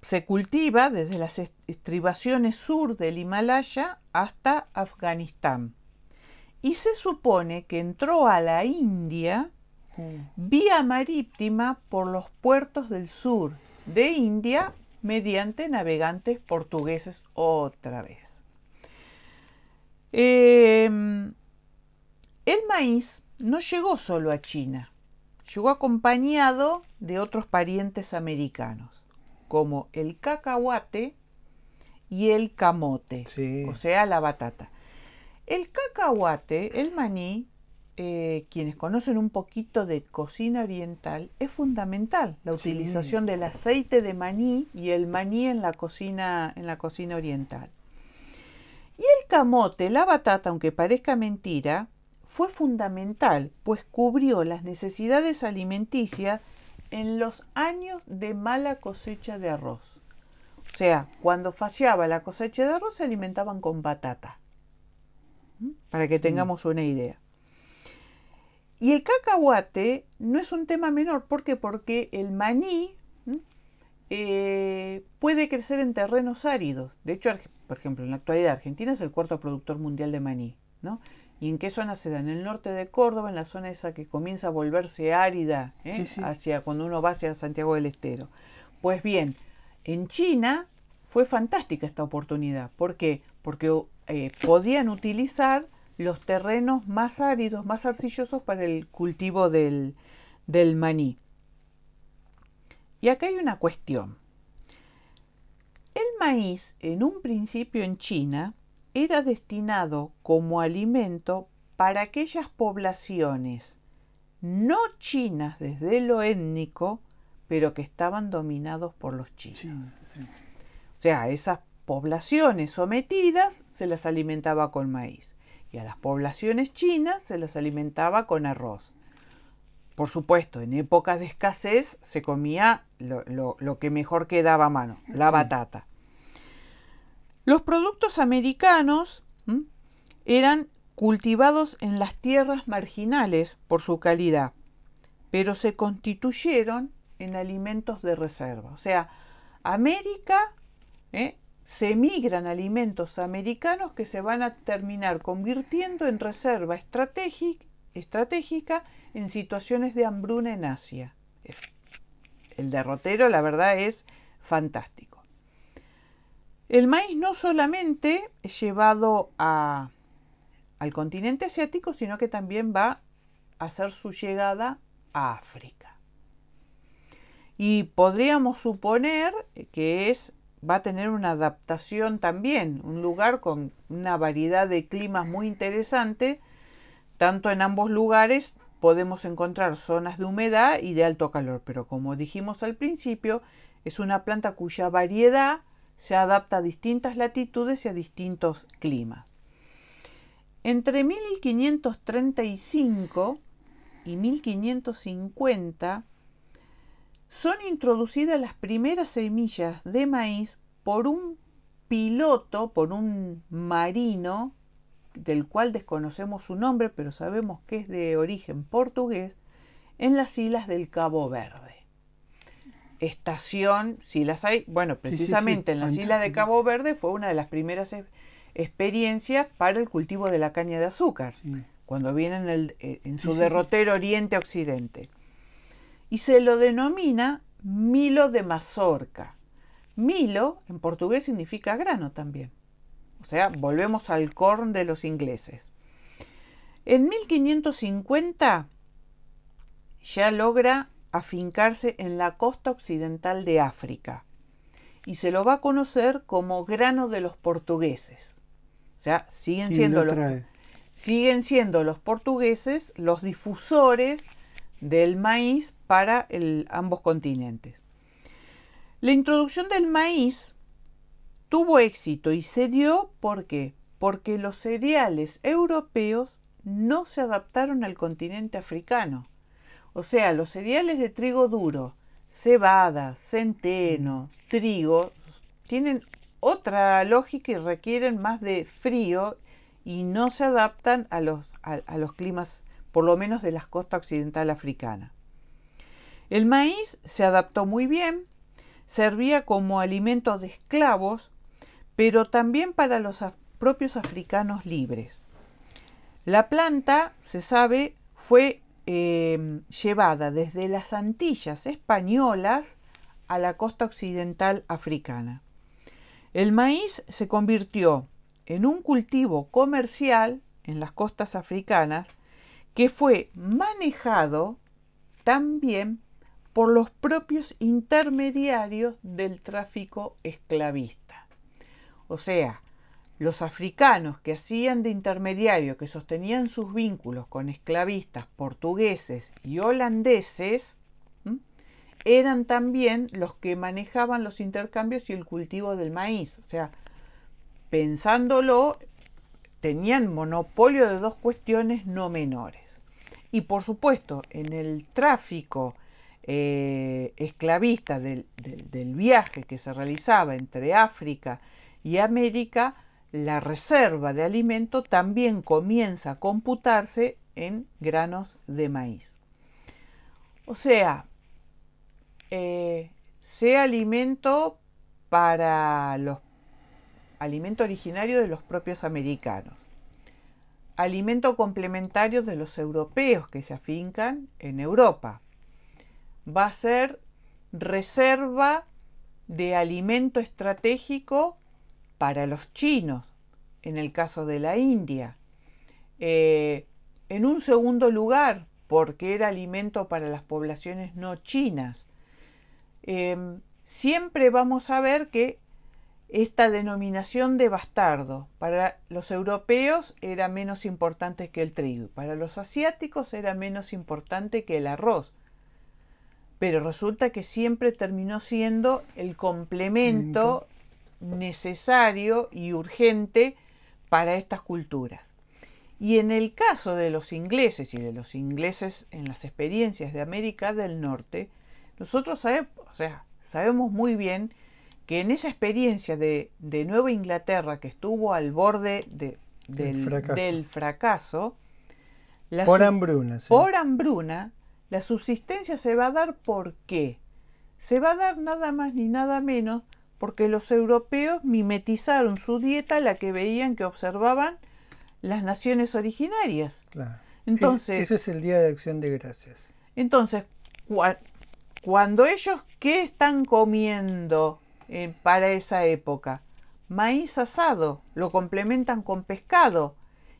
Se cultiva desde las estribaciones sur del Himalaya hasta Afganistán. Y se supone que entró a la India vía marítima por los puertos del sur de India mediante navegantes portugueses otra vez. El maíz no llegó solo a China, llegó acompañado de otros parientes americanos, como el cacahuate y el camote, o sea, la batata. El cacahuate, el maní, quienes conocen un poquito de cocina oriental, es fundamental la utilización del aceite de maní y el maní en la cocina oriental. Y el camote, la batata, aunque parezca mentira, fue fundamental, pues cubrió las necesidades alimenticias en los años de mala cosecha de arroz. O sea, cuando fallaba la cosecha de arroz se alimentaban con batata. Para que tengamos una idea. Y el cacahuate no es un tema menor. ¿Por qué? Porque el maní puede crecer en terrenos áridos. De hecho, por ejemplo, en la actualidad Argentina es el cuarto productor mundial de maní, ¿no? ¿Y en qué zona se da? En el norte de Córdoba, en la zona esa que comienza a volverse árida, hacia cuando uno va hacia Santiago del Estero. Pues bien, en China fue fantástica esta oportunidad. ¿Por qué? Porque podían utilizar los terrenos más áridos, más arcillosos para el cultivo del maní. Y acá hay una cuestión. El maíz, en un principio en China, era destinado como alimento para aquellas poblaciones no chinas desde lo étnico, pero que estaban dominados por los chinos. O sea, esas poblaciones sometidas se las alimentaba con maíz y a las poblaciones chinas se las alimentaba con arroz. Por supuesto, en épocas de escasez se comía lo que mejor quedaba a mano, la batata. Los productos americanos eran cultivados en las tierras marginales por su calidad, pero se constituyeron en alimentos de reserva. O sea, América se migran alimentos americanos que se van a terminar convirtiendo en reserva estratégica en situaciones de hambruna en Asia. El derrotero, la verdad, es fantástico. El maíz no solamente es llevado al continente asiático, sino que también va a hacer su llegada a África. Y podríamos suponer que va a tener una adaptación también, un lugar con una variedad de climas muy interesante. Tanto en ambos lugares podemos encontrar zonas de humedad y de alto calor, pero como dijimos al principio, es una planta cuya variedad se adapta a distintas latitudes y a distintos climas. Entre 1535 y 1550 son introducidas las primeras semillas de maíz por un piloto, por un marino, del cual desconocemos su nombre, pero sabemos que es de origen portugués, en las islas del Cabo Verde. Estación, si las hay, bueno, precisamente en las islas de Cabo Verde fue una de las primeras experiencias para el cultivo de la caña de azúcar, cuando vienen en su derrotero oriente-occidente. Y se lo denomina Milo de Mazorca. Milo en portugués significa grano también. O sea, volvemos al corn de los ingleses. En 1550 ya logra afincarse en la costa occidental de África y se lo va a conocer como grano de los portugueses. O sea, siguen siendo los portugueses los difusores del maíz para ambos continentes. La introducción del maíz tuvo éxito y se dio ¿por qué? Porque los cereales europeos no se adaptaron al continente africano. O sea, los cereales de trigo duro, cebada, centeno, trigo, tienen otra lógica y requieren más de frío y no se adaptan a los climas, por lo menos de la costa occidental africana. El maíz se adaptó muy bien, servía como alimento de esclavos, pero también para los propios africanos libres. La planta, se sabe, fue llevada desde las Antillas españolas a la costa occidental africana. El maíz se convirtió en un cultivo comercial en las costas africanas que fue manejado también por los propios intermediarios del tráfico esclavista. O sea, los africanos que hacían de intermediario, que sostenían sus vínculos con esclavistas portugueses y holandeses, eran también los que manejaban los intercambios y el cultivo del maíz. O sea, pensándolo, tenían monopolio de dos cuestiones no menores. Y por supuesto, en el tráfico esclavista del viaje que se realizaba entre África y América, la reserva de alimento también comienza a computarse en granos de maíz. O sea, alimento para alimento originario de los propios americanos, alimento complementario de los europeos que se afincan en Europa. Va a ser reserva de alimento estratégico para los chinos, en el caso de la India. En un segundo lugar, porque era alimento para las poblaciones no chinas. Siempre vamos a ver que esta denominación de bastardo para los europeos era menos importante que el trigo, para los asiáticos era menos importante que el arroz. Pero resulta que siempre terminó siendo el complemento necesario y urgente para estas culturas. Y en el caso de los ingleses y de los ingleses en las experiencias de América del Norte, nosotros sabemos muy bien que en esa experiencia de Nueva Inglaterra que estuvo al borde del fracaso, por hambruna, la subsistencia se va a dar ¿por qué? Se va a dar nada más ni nada menos porque los europeos mimetizaron su dieta, la que veían, que observaban las naciones originarias. Claro. Entonces, ese es el Día de Acción de Gracias. Entonces, cuando ellos, ¿qué están comiendo para esa época? Maíz asado, lo complementan con pescado.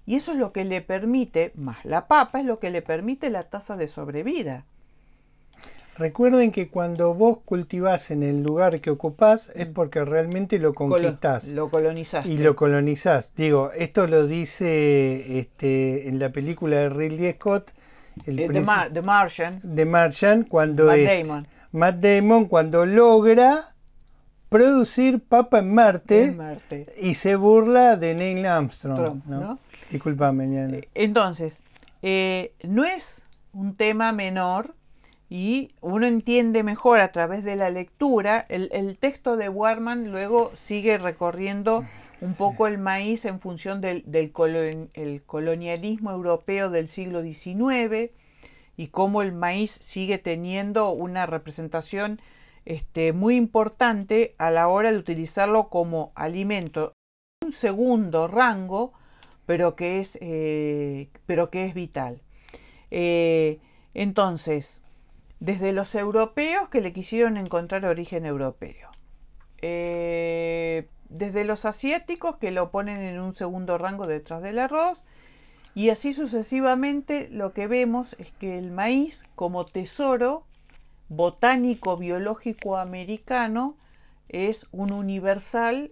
Y eso es lo que le permite, más la papa, es lo que le permite la tasa de sobrevida. Recuerden que cuando vos cultivás en el lugar que ocupás es porque realmente lo conquistás. Lo colonizaste. Y lo colonizás. Digo, esto lo dice en la película de Ridley Scott, The Martian. The Martian, cuando Matt Damon cuando logra producir papa en Marte, y se burla de Neil Armstrong. ¿No? Disculpame. Entonces, no es un tema menor. Y uno entiende mejor a través de la lectura. El texto de Warman luego sigue recorriendo un poco el maíz en función del colonialismo europeo del siglo XIX y cómo el maíz sigue teniendo una representación muy importante a la hora de utilizarlo como alimento. Un segundo rango, pero que es vital. Entonces, desde los europeos que le quisieron encontrar origen europeo, desde los asiáticos que lo ponen en un segundo rango detrás del arroz, y así sucesivamente, lo que vemos es que el maíz, como tesoro botánico biológico americano, es un universal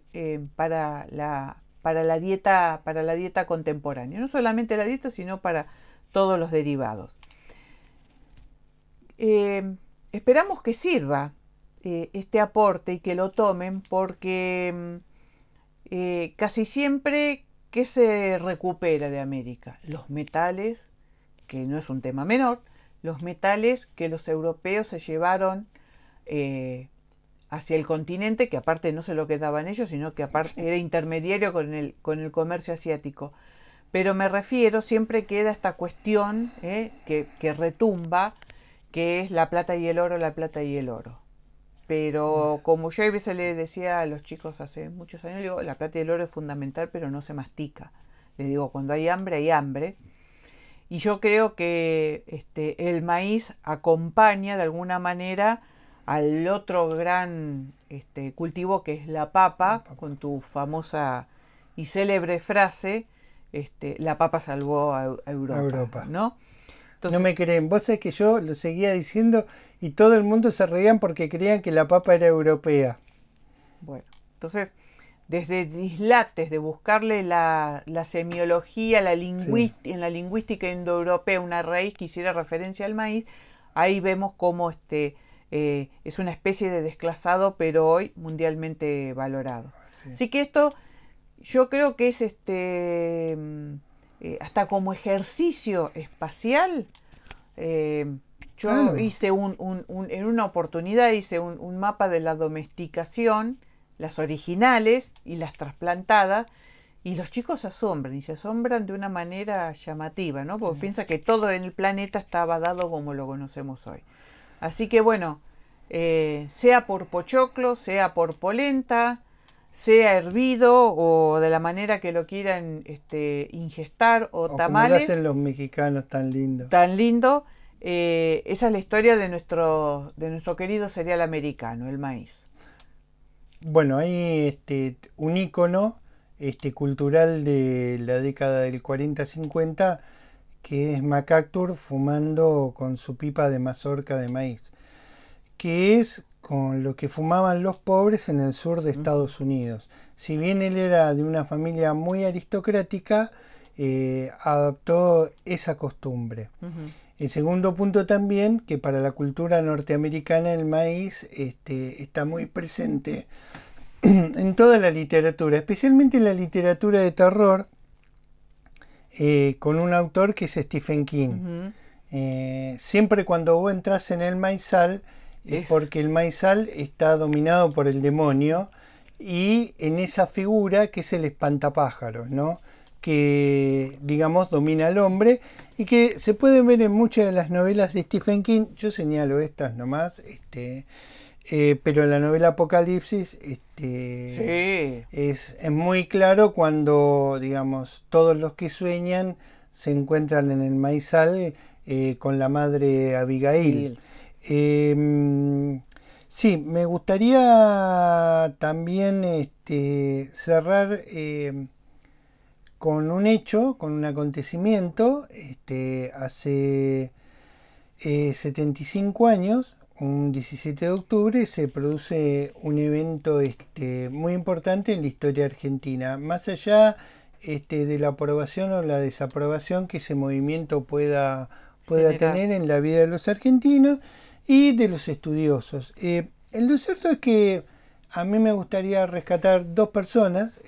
para la dieta contemporánea. No solamente la dieta, sino para todos los derivados. Esperamos que sirva este aporte y que lo tomen, porque casi siempre, ¿qué se recupera de América? Los metales, que no es un tema menor, los metales que los europeos se llevaron hacia el continente, que aparte no se lo quedaban ellos, sino que aparte era intermediario con el comercio asiático. Pero me refiero, siempre queda esta cuestión que retumba, que es la plata y el oro, la plata y el oro. Pero como yo a veces le decía a los chicos hace muchos años, le digo, la plata y el oro es fundamental, pero no se mastica. Le digo, cuando hay hambre, hay hambre. Y yo creo que el maíz acompaña de alguna manera al otro gran cultivo, que es la papa, con tu famosa y célebre frase, la papa salvó a Europa. ¿No? Entonces, no me creen. Vos sabés que yo lo seguía diciendo y todo el mundo se reían porque creían que la papa era europea. Bueno, entonces, desde dislates de buscarle la semiología, en la lingüística indoeuropea, una raíz que hiciera referencia al maíz, ahí vemos cómo es una especie de desclasado, pero hoy mundialmente valorado. Sí. Así que esto yo creo que es hasta como ejercicio espacial. Yo hice en una oportunidad hice un mapa de la domesticación, las originales y las trasplantadas, y los chicos se asombran de una manera llamativa, ¿no? Porque piensa que todo en el planeta estaba dado como lo conocemos hoy. Así que bueno, sea por pochoclo, sea por polenta, sea hervido o de la manera que lo quieran ingestar o tamales. Como lo hacen los mexicanos tan lindo. Tan lindo. Esa es la historia de nuestro querido cereal americano, el maíz. Bueno, hay un ícono cultural de la década del 40-50 que es MacArthur fumando con su pipa de mazorca de maíz, que es con lo que fumaban los pobres en el sur de Estados Unidos. Si bien él era de una familia muy aristocrática, adoptó esa costumbre. El segundo punto también, que para la cultura norteamericana el maíz está muy presente en toda la literatura, especialmente en la literatura de terror, con un autor que es Stephen King. Siempre cuando vos entras en el maizal, es porque el maizal está dominado por el demonio y en esa figura que es el espantapájaros, ¿no? Que digamos domina al hombre y que se pueden ver en muchas de las novelas de Stephen King. Yo señalo estas nomás, Pero la novela Apocalipsis Sí. es muy claro cuando, digamos, todos los que sueñan se encuentran en el maizal con la madre Abigail. Sí, me gustaría también cerrar con un hecho, con un acontecimiento. Hace 75 años, un 17 de octubre, se produce un evento muy importante en la historia argentina. Más allá de la aprobación o la desaprobación que ese movimiento pueda tener en la vida de los argentinos y de los estudiosos. Lo cierto es que a mí me gustaría rescatar dos personas.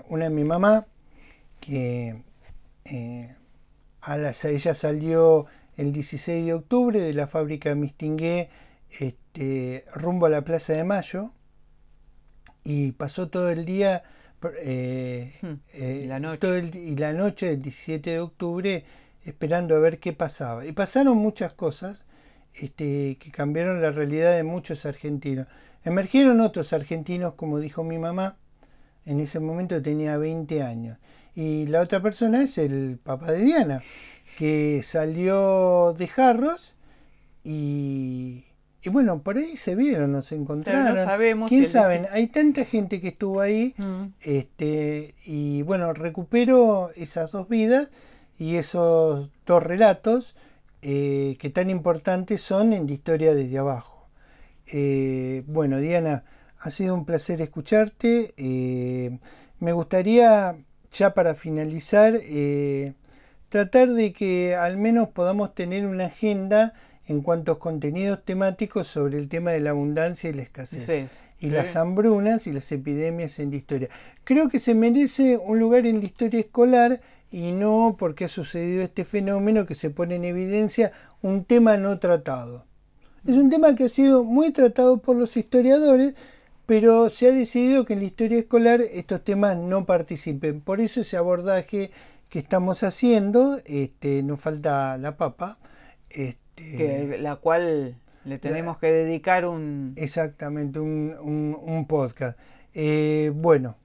Una es mi mamá, que ella salió el 16 de octubre de la fábrica Mistingué rumbo a la Plaza de Mayo y pasó todo el día y la noche. y la noche del 17 de octubre esperando a ver qué pasaba. Y pasaron muchas cosas que cambiaron la realidad de muchos argentinos. Emergieron otros argentinos, como dijo mi mamá, en ese momento tenía 20 años. Y la otra persona es el papá de Diana, que salió de Jarros y bueno, por ahí se vieron, nos encontraron. Pero no sabemos. ¿Quién sabe? Hay tanta gente que estuvo ahí y bueno, recupero esas dos vidas y esos dos relatos que tan importantes son en la historia desde abajo. Bueno, Diana, ha sido un placer escucharte. Me gustaría, ya para finalizar, tratar de que al menos podamos tener una agenda en cuanto a contenidos temáticos sobre el tema de la abundancia y la escasez. Y las hambrunas y las epidemias en la historia. Creo que se merece un lugar en la historia escolar y no porque ha sucedido este fenómeno que se pone en evidencia un tema no tratado. Es un tema que ha sido muy tratado por los historiadores, pero se ha decidido que en la historia escolar estos temas no participen. Por eso ese abordaje que estamos haciendo, nos falta la papa. La cual le tenemos que dedicar exactamente, un podcast. Bueno,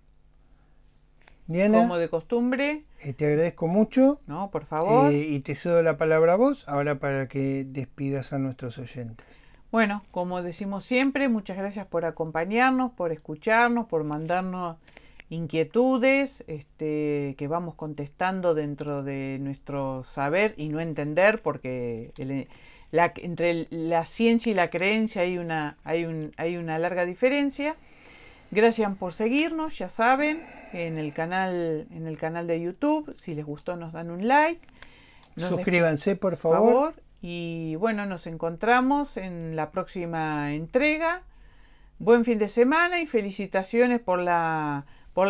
Diana, como de costumbre. Te agradezco mucho. No, por favor. Y te cedo la palabra a vos, ahora para que despidas a nuestros oyentes. Bueno, como decimos siempre, muchas gracias por acompañarnos, por escucharnos, por mandarnos inquietudes que vamos contestando dentro de nuestro saber y no entender, porque entre la ciencia y la creencia hay una larga diferencia. Gracias por seguirnos, ya saben, en el canal de YouTube. Si les gustó, nos dan un like. Suscríbanse, por favor. Y bueno, nos encontramos en la próxima entrega. Buen fin de semana y felicitaciones por la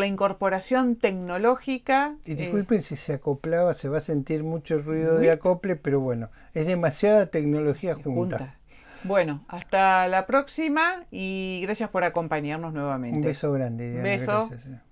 incorporación tecnológica. Y disculpen si se acoplaba, se va a sentir mucho ruido de acople, pero bueno, es demasiada tecnología junta. Bueno, hasta la próxima y gracias por acompañarnos nuevamente. Un beso grande, Diana. Beso. Gracias.